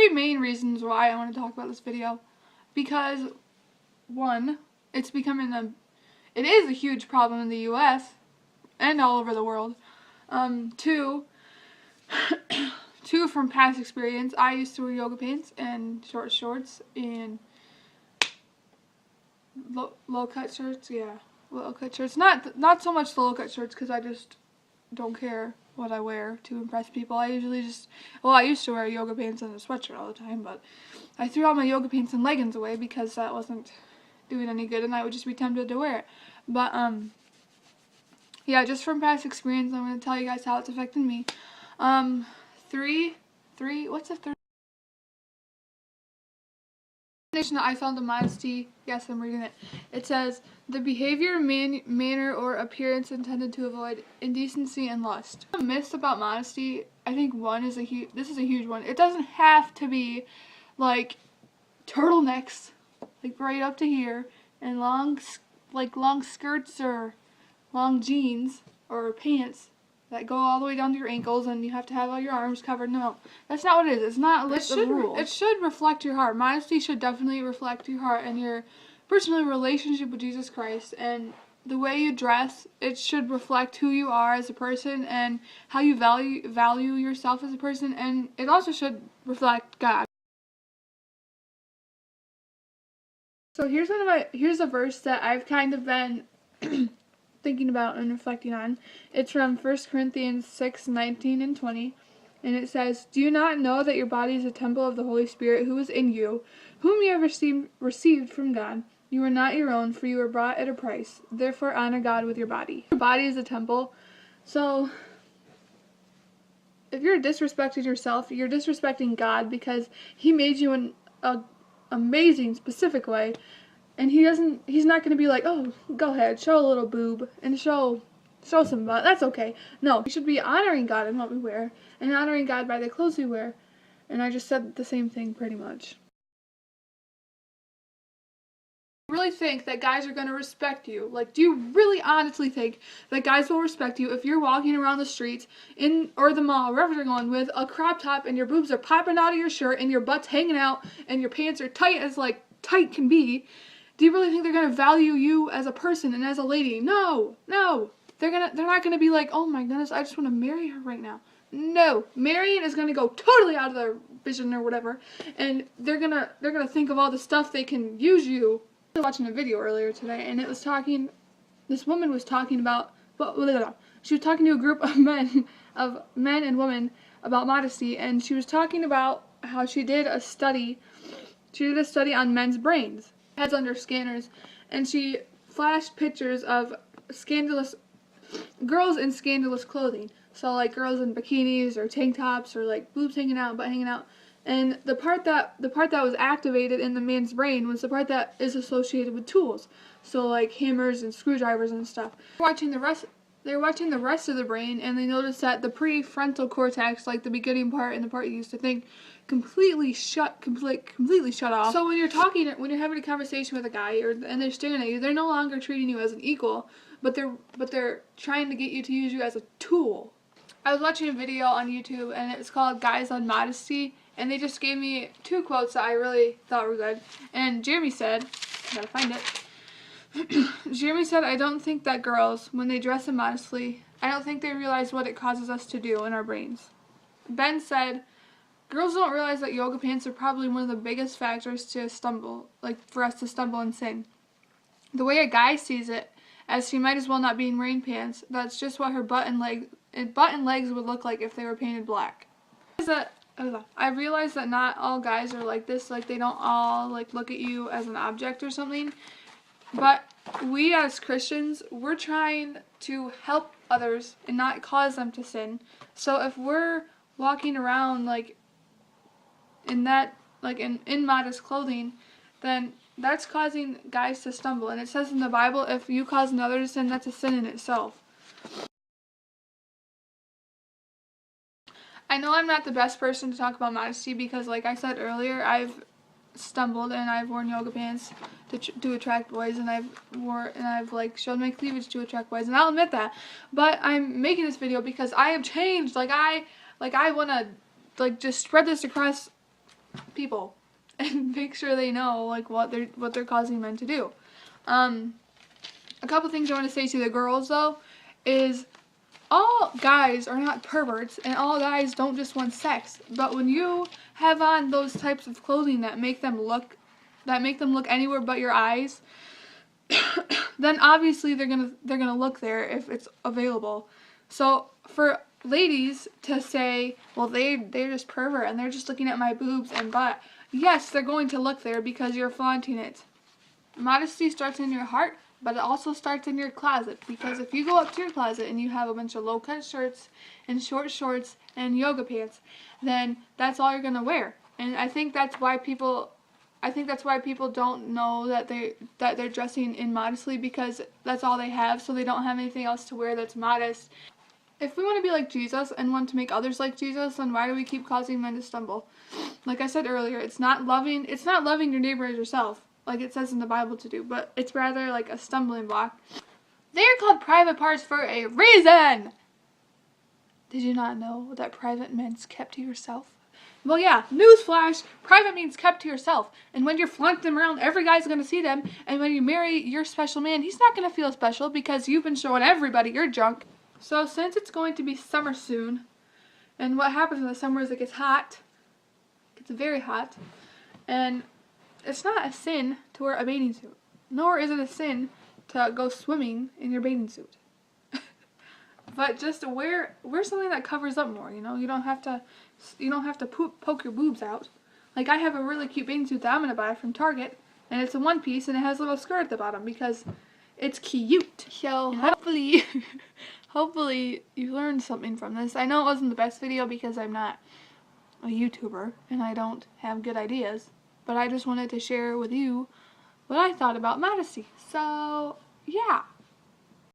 three main reasons why I want to talk about this video. Because, one, it is a huge problem in the US and all over the world. Two, from past experience, I used to wear yoga pants and short shorts and low cut shirts. Yeah, low cut shirts. Not so much the low cut shirts because I just don't care what I wear to impress people. I used to wear yoga pants and a sweatshirt all the time, but I threw all my yoga pants and leggings away because that wasn't doing any good and I would just be tempted to wear it. But, yeah, just from past experience, I'm going to tell you guys how it's affected me. What's the third definition that I found of modesty? Yes, I'm reading it. It says, the behavior, manner, or appearance intended to avoid indecency and lust. The myths about modesty, I think this is a huge one. It doesn't have to be, like, turtlenecks, like, right up to here, and long skirts or long jeans or pants that go all the way down to your ankles and you have to have all your arms covered. No, that's not what it is. It's not a list of rules. It should reflect your heart. Modesty should definitely reflect your heart and your personal relationship with Jesus Christ. And the way you dress, it should reflect who you are as a person and how you value yourself as a person. And it also should reflect God. So here's a verse that I've kind of been thinking about and reflecting on. It's from 1 Corinthians 6:19 and 20, and it says, do you not know that your body is a temple of the Holy Spirit who is in you, whom you have received from God? You are not your own, for you were bought at a price. Therefore honor God with your body. Your body is a temple. So if you're disrespecting yourself, you're disrespecting God because He made you in a amazing, specific way. And he's not going to be like, oh, go ahead, show a little boob and show some butt. That's okay. No, we should be honoring God in what we wear and honoring God by the clothes we wear. And I just said the same thing pretty much. Do you really think that guys are going to respect you? Like, do you really honestly think that guys will respect you if you're walking around the streets or the mall, wherever you're going, with a crop top and your boobs are popping out of your shirt and your butt's hanging out and your pants are tight as, like, tight can be? Do you really think they're going to value you as a person and as a lady? No. They're not going to be like, oh my goodness, I just want to marry her right now. No. Marrying is going to go totally out of their vision or whatever. And they're going to think of all the stuff they can use you. I was watching a video earlier today and this woman was talking about, she was talking to a group of men and women about modesty, and she was talking about how she did a study on men's brains. Heads under scanners, and she flashed pictures of girls in scandalous clothing. So like girls in bikinis or tank tops or like boobs hanging out, butt hanging out. And the part that was activated in the man's brain was the part that is associated with tools. So like hammers and screwdrivers and stuff. They're watching the rest of the brain, and they noticed that the prefrontal cortex, like the beginning part and the part you used to think, completely shut off. So when you're having a conversation with a guy and they're staring at you, they're no longer treating you as an equal, but they're trying to get you to use you as a tool. I was watching a video on YouTube and it's called Guys on Modesty, and they just gave me two quotes that I really thought were good. And Jeremy said, I gotta find it. Jeremy said, I don't think that girls, when they dress immodestly, I don't think they realize what it causes us to do in our brains. Ben said, girls don't realize that yoga pants are probably one of the biggest factors to for us to stumble and sin. The way a guy sees it, as she might as well not be wearing pants, that's just what her butt and legs would look like if they were painted black. I realize that not all guys are like this, like they don't all like look at you as an object or something. But we as Christians, we're trying to help others and not cause them to sin. So if we're walking around like in immodest clothing, then that's causing guys to stumble. And it says in the Bible, if you cause another to sin, that's a sin in itself. I know I'm not the best person to talk about modesty because, like I said earlier, I've stumbled and I've worn yoga pants to attract boys, and I've like showed my cleavage to attract boys, and I'll admit that. But I'm making this video because I have changed. I want to like just spread this across people and make sure they know like what they're causing men to do. A couple things I want to say to the girls though is all guys are not perverts and all guys don't just want sex. But when you have on those types of clothing that make them look anywhere but your eyes, then obviously they're gonna look there if it's available. So for ladies to say, well, they're just pervert and they're just looking at my boobs and butt, yes, they're going to look there because you're flaunting it. Modesty starts in your heart, but it also starts in your closet, because if you go up to your closet and you have a bunch of low-cut shirts and short shorts and yoga pants, then that's all you're gonna wear. And I think that's why people don't know that they're dressing immodestly, because that's all they have, so they don't have anything else to wear that's modest. If we want to be like Jesus and want to make others like Jesus, then why do we keep causing men to stumble? Like I said earlier, it's not loving your neighbor as yourself, like it says in the Bible to do, but it's rather like a stumbling block. They are called private parts for a reason! Did you not know that private means kept to yourself? Well, yeah, newsflash, private means kept to yourself. And when you're flaunting them around, every guy's going to see them. And when you marry your special man, he's not going to feel special because you've been showing everybody your junk. So since it's going to be summer soon, and what happens in the summer is it gets hot. It gets very hot. And it's not a sin to wear a bathing suit. Nor is it a sin to go swimming in your bathing suit. But just wear something that covers up more, you know? You don't have to poke your boobs out. Like, I have a really cute bathing suit that I'm going to buy from Target, and it's a one piece, and it has a little skirt at the bottom because it's cute. So, hopefully you learned something from this. I know it wasn't the best video because I'm not a YouTuber, and I don't have good ideas, but I just wanted to share with you what I thought about modesty. So, yeah.